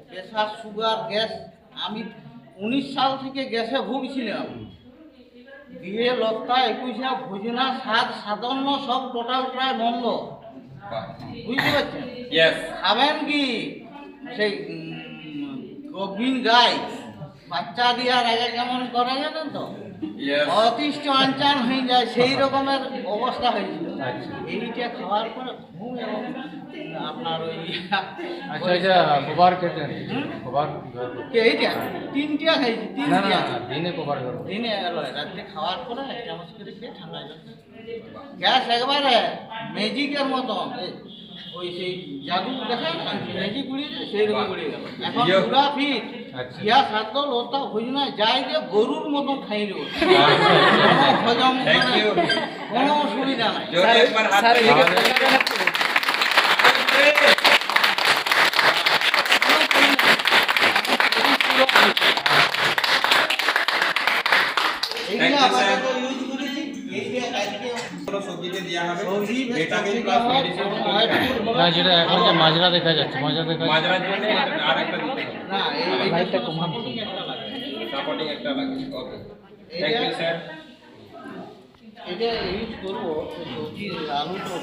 Pressure, sugar, gas. আমি 19 সাল থেকে গ্যাসে ভুগছিলাম। দিয়ে লতা 21 ভোজনা স্বাদ সাধারণ সব টোটাল প্রায় বন্ধ। বুঝতে পারছেন? খাবেন কি সেই গভীর গাই বাচ্চা দেওয়ার আগে কেমন করে জানেন তো? অতিষ্ঠ আনচান হয়ে যায়, সেই রকমের অবস্থা হয়েছিল। এইটা খাওয়ার পরে ঘুম এবং আপনার ওই কবার খেতেন? কবার এইটা 3টা খাইছি, 3টা দিনে কবার করবো? দিনে রাত্রে খাওয়ার পরে 1 চামচ করে খেয়ে ঠান্ডা হয়ে যাচ্ছে। গ্যাস একবারে ম্যাজিকের মতন, ওই সেই জাদু দেখেন ম্যাজিক উড়িয়ে যায়, সেই রকম উড়িয়ে গেল। এখন পুরা ফিট। ইয়া সাধ্য লতা ভোজনা যাই যে গরুর মতন খাই দেবো, হজম কোনো অসুবিধা নাই। এইগুলো আপাতত ইউজ করেছি। এইটা আজকে সবজিতে দেওয়া হবে সবজি ভিটামিন প্লাস মেডিসিন না, যেটা এখন যে মাজরা দেখা যাচ্ছে, মাজরার জন্য আর একটা দিতে হবে। না, এই লাইটটা কমান। সাপোর্টিং একটা লাগে। ওকে, থ্যাংক ইউ স্যার। এটা ইউজ করবো সবজি আলু তো